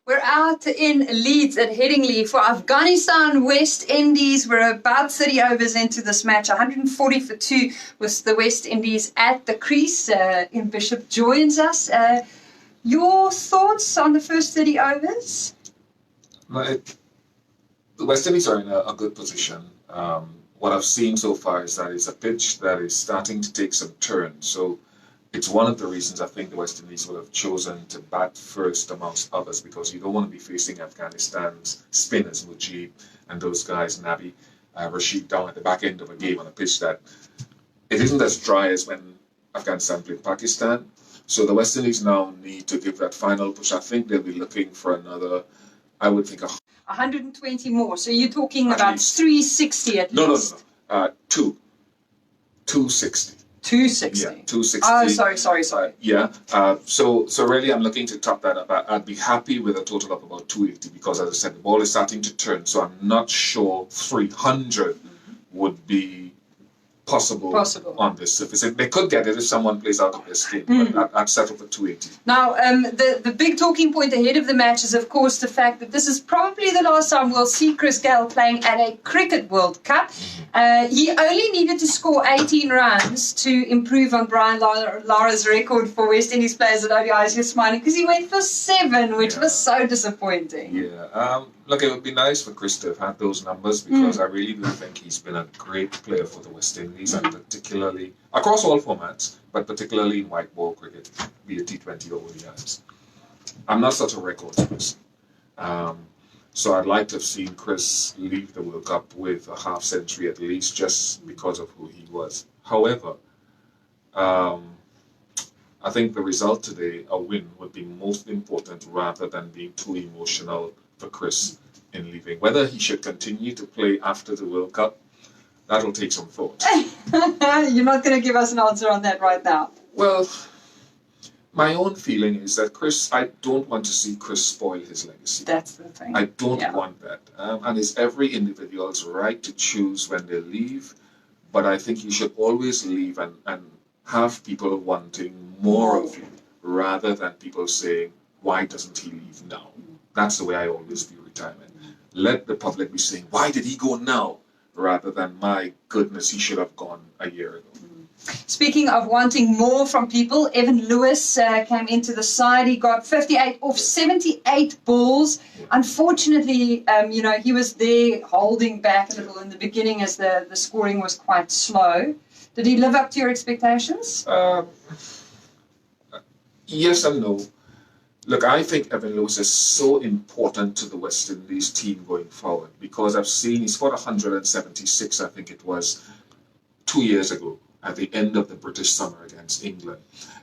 We're out in Leeds at Headingley for Afghanistan, West Indies. We're about 30 overs into this match. 140 for 2 was the West Indies at the crease. Ian Bishop joins us. Your thoughts on the first 30 overs? The West Indies are in a good position. What I've seen so far is that it's a pitch that is starting to take some turns. So it's one of the reasons I think the West Indies would have chosen to bat first amongst others, because you don't want to be facing Afghanistan's spinners, Mujib and those guys, Nabi, Rashid, down at the back end of a game on a pitch that it isn't as dry as when Afghanistan played Pakistan. So the West Indies now need to give that final push. I think they'll be looking for another, I would think, 120 more. So you're talking about least 360 at least? No. 260. 260. Yeah, 260. Oh, sorry. So really I'm looking to top that up. I'd be happy with a total of about 280 because, as I said, the ball is starting to turn. So I'm not sure 300 would be possible on this surface. They could get it if someone plays out of their skin, but I'd settle for 280. Now, the big talking point ahead of the match is, of course, the fact that this is probably the last time we'll see Chris Gayle playing at a Cricket World Cup. He only needed to score 18 runs to improve on Brian Lara's record for West Indies players at ODIs. You're smiling because he went for 7, which was so disappointing. Yeah. Look, it would be nice for Chris to have had those numbers, because I really do think he's been a great player for the West Indies, and particularly across all formats, but particularly in white ball cricket, be it T20 or ODIs. I'm not such a records person. So I'd like to have seen Chris leave the World Cup with a half century at least, just because of who he was. However, I think the result today, a win, would be most important rather than being too emotional for Chris in leaving. Whether he should continue to play after the World Cup, that'll take some thought. You're not going to give us an answer on that right now? Well, my own feeling is that I don't want to see Chris spoil his legacy. That's the thing. I don't want that. And it's every individual's right to choose when they leave, but I think you should always leave and have people wanting more of you, rather than people saying, why doesn't he leave now? That's the way I always view retirement. Let the public be saying, why did he go now? Rather than, my goodness, he should have gone a year ago. Speaking of wanting more from people, Evan Lewis came into the side. He got 58 off 78 balls. Unfortunately, he was there holding back a little in the beginning as the scoring was quite slow. Did he live up to your expectations? Yes and no. Look, I think Evan Lewis is so important to the West Indies team going forward, because I've seen he scored 176, I think it was, 2 years ago at the end of the British summer against England.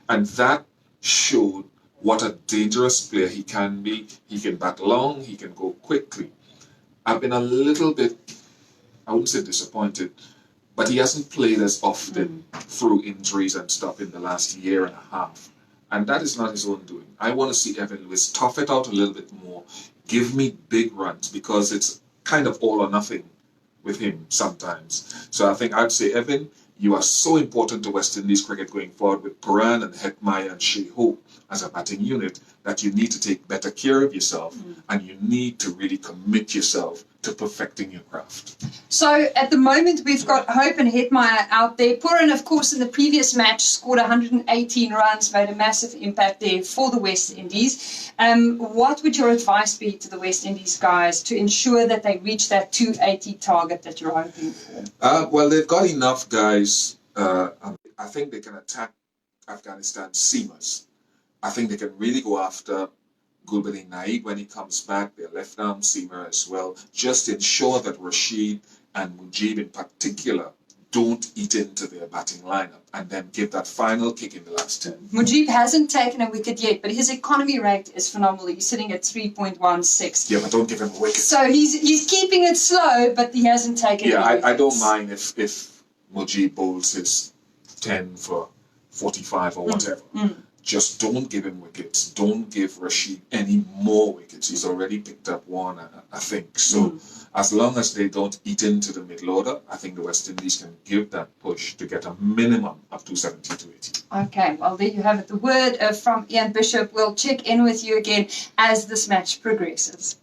And that showed what a dangerous player he can be. He can bat long, he can go quickly. I've been a little bit, I wouldn't say disappointed, but he hasn't played as often through injuries and stuff in the last year and a half. And that is not his own doing. I want to see Evan Lewis tough it out a little bit more, give me big runs, because it's kind of all or nothing with him sometimes. So I think I'd say, Evan, you are so important to West Indies cricket going forward with Puran and Hetmaya and Shea Hope as a batting unit, that you need to take better care of yourself and you need to really commit yourself to perfecting your craft. So at the moment we've got Hope and Hetmaya out there. Puran, of course, in the previous match scored 118 runs, made a massive impact there for the West Indies. What would your advice be to the West Indies guys to ensure that they reach that 280 target that you're hoping for? Well, they've got enough guys. I think they can attack Afghanistan seamers. I think they can really go after Gulbuddin Naik when he comes back, their left arm seamer as well. Just ensure that Rashid and Mujib in particular don't eat into their batting lineup, and then give that final kick in the last 10. Mujib hasn't taken a wicket yet, but his economy rate is phenomenal. He's sitting at 3.16. Yeah, but don't give him a wicket. So he's keeping it slow, but he hasn't taken any wickets. I don't mind if Mujib bowls his 10 for 45 or whatever. just don't give him wickets. Don't give Rashid any more wickets. He's already picked up one, I think. So as long as they don't eat into the middle order, I think the West Indies can give that push to get a minimum up to 70 to 80. Okay, well, there you have it. The word from Ian Bishop. We'll check in with you again as this match progresses.